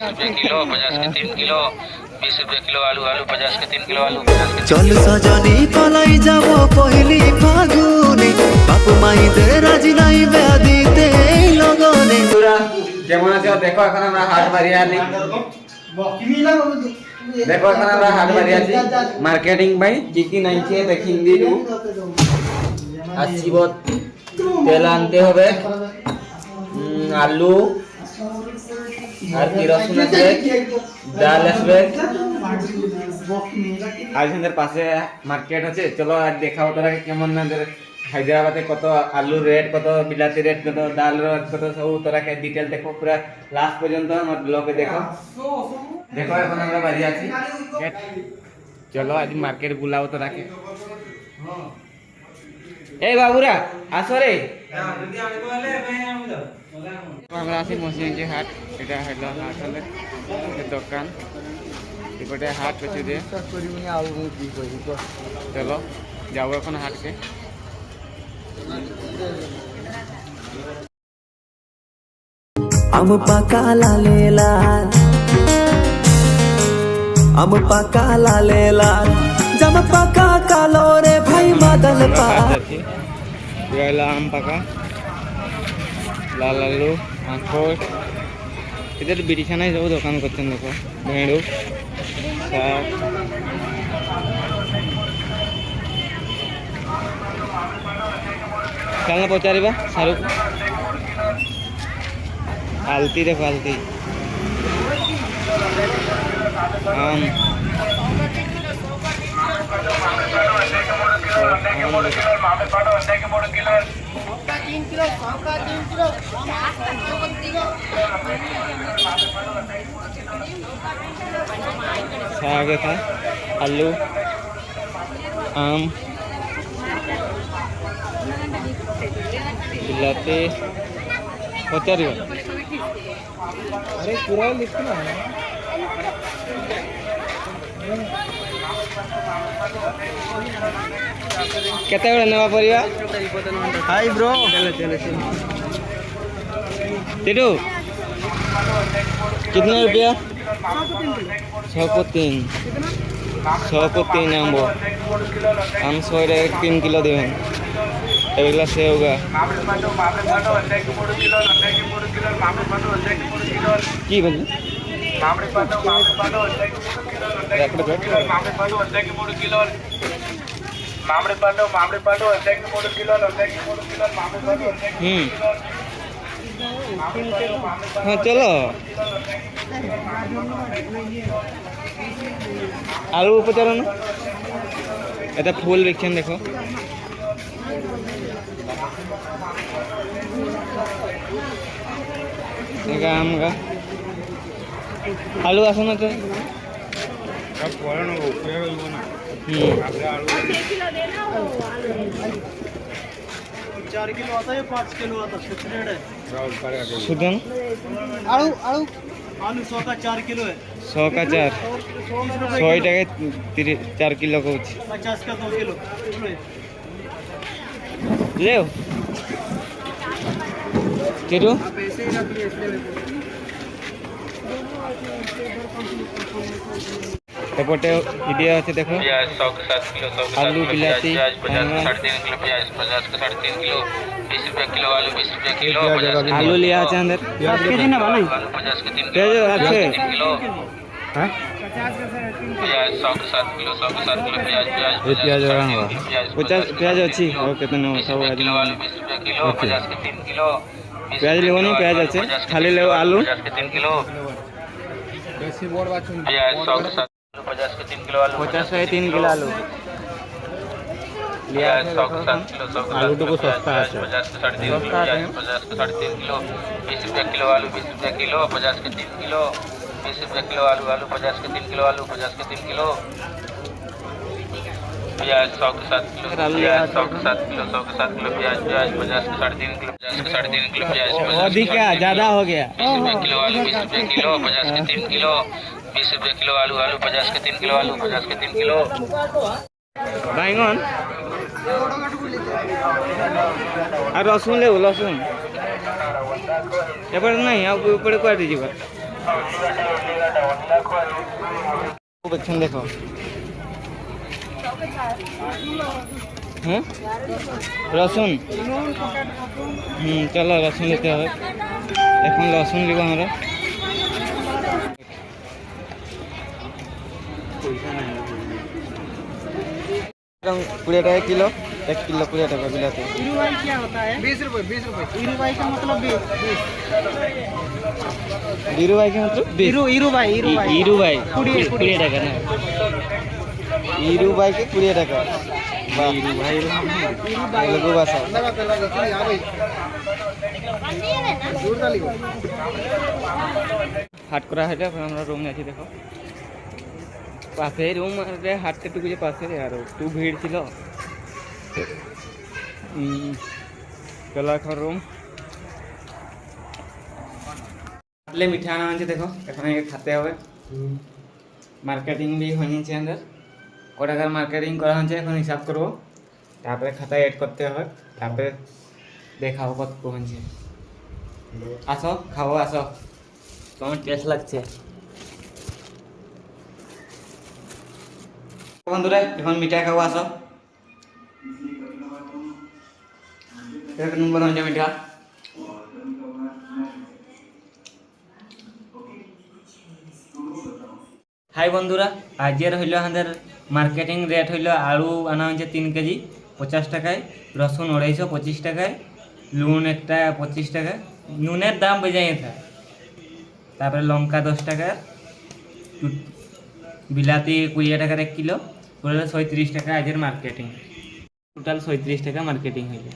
रुपये किलो 50 के 3 किलो 20 रुपये किलो आलू आलू 50 के 3 किलो आलू चल सजनी पलाई जाबो पहली फागुने बापू माई दे राजी नाई बेदिते लगने पूरा যেমন আছে দেখো এখন আমরা হাট বাড়ি আছি দেখো এখন আমরা হাট বাড়ি আছি মার্কেটিং ভাই কি কি নাইছে দেখিন দিলু আসিব তেল আনতে হবে আলু আর কি রসুন আছে ডাল আসবে আর এখানের পাশে মার্কেট আছে চলো আজ দেখাও তোরা কেমন না হায়দ্রাবাদে কত আলু রেট কত বিলাতি রেট কত ডাল রেট কত সব তোরা ডিটেল দেখো পুরো লাস্ট পর্যন্ত আমার ব্লগে দেখো দেখো এখন আমরা বাড়ি আছি চলো আজ মার্কেট বুলাও তোরাকে এই বাবুরা আসো রে আমরা আছি মসজিদ হাট এটা হলো হাট হলে দোকান এপটে হাট পেছু দিয়ে চলো যাবো এখন হাটকে আম পাকা লালে লাল আম পাকা লালে লাল জাম পাকা কালো রে ভাই মাদল পা আম পাকা লাল আলু আখর এদের বিরিখানায় যাবো দোকান করছেন দেখো ভেড়ু শাক চালনা পচারিবা সারু আলতি দেখো আলতি আম শাক था आलू आम बिलाती पचार अरे पूरा लिखना केते बेले नेवा परिया हाय ब्रो चलो चलो टिटू कितने रुपया 603 आम्बो आम 3 किलो देवें एगला से होगा की बनी हाँ चलो आलू ऊपर चलो ना এটা ফুল দেখছেন দেখো আম গা आलू আসো না তো সব পড়ে নেবো উপরে হইব না चार किलो आता है 5 किलो आता है रेट है सुदन आलू आलू आलू 100 का 4 किलो है 100 का 4 100 টাকা 4 किलो को 50 का 2 किलो ले तेरो पैसे रख लिए एपटे वीडियो আছে দেখো प्याज 100 के 7 किलो 100 के आलू बिलाती 50 3.5 किलो प्याज 50 का 3.5 किलो 20 रुपए किलो आलू 20 रुपए किलो आलू लिया আছে अंदर प्याज के ना भाई 50 के 3 किलो আছে 3 किलो हां 50 के 3 प्याज 100 के 7 किलो 100 के 7 किलो प्याज प्याज 50 प्याज अच्छी और कितने सब किलो आलू 20 रुपए किलो 50 के 3 किलो प्याज लेओ नहीं प्याज আছে खाली ले आलू 50 के 3 किलो बेसी बोर बाचुन प्याज 100 के 7 50 के 3 किलो आलू 50 के 3 किलो आलू लिया 100 के 7 किलो 100 आलू तो सस्ता है 50 के 3.5 किलो 50 के 3.5 किलो 20 रुपए किलो आलू 20 रुपए किलो 50 के 3 किलो 20 रुपए किलो आलू आलू 50 के 3 किलो आलू 50 के 3 किलो प्याज 100 के 7 किलो प्याज 100 के 7 किलो 100 के 7 किलो प्याज प्याज 50 के 3.5 किलो 50 के 3.5 किलो प्याज अधिक क्या ज्यादा हो गया 20 रुपए किलो आलू 20 रुपए किलो 50 के 3 किलो 20 रुपए किलो आलू आलू 50 के 3 किलो आलू 50 के 3 किलो बैंगन আর রসুন লেবু রসুন এবারে নাই আর উপরে করে দিয়েছি দেখছেন দেখো হ্যাঁ রসুন চলো রসুন নিতে হবে এখন রসুন নিব আমরা 20 টাকা কিলো 1 किलो 20 টাকা বিলাতি ईरू भाई क्या होता है 20 रुपए ईरू भाई का मतलब 20 हीरो भाई के मतलब ईरू भाई हीरो भाई 20 টাকা না हीरो भाई के 20 টাকা বাহ हीरो भाई তেলুগু ভাষা হাট করা হয়েছে এখন আমরা রুম যাচ্ছি দেখো পাশে রুম হাটতে টুকু যে পাশে আর একটু ভিড় ছিল চলো এখন রুম মিঠা আনা হয়েছে দেখো এখন খাতে হবে মার্কেটিং भी होनी चाहिए अंदर ক টাকার মার্কেটিং করা হয়েছে এখন হিসাব করবো তারপরে খাতায় এড করতে হবে তারপরে দেখাবো কত হয়েছে আসো খাবো আসো কেমন টেস্ট লাগছে বন্ধুরা এখন মিঠাই খাবো আসো এক নম্বর হচ্ছে মিঠা হাই বন্ধুরা আজের হইল আমাদের মার্কেটিং রেট হইল আলু আনা হয়েছে 3 কেজি 50 টাকায় রসুন 225 টাকায় নুন একটা 25 টাকা নুনের দাম বেজে গেছে তারপরে লঙ্কা 10 টাকা বিলাতি 20 টাকার 1 কিলো টোটাল 37 টাকা আজের মার্কেটিং টোটাল 37 টাকা মার্কেটিং হইল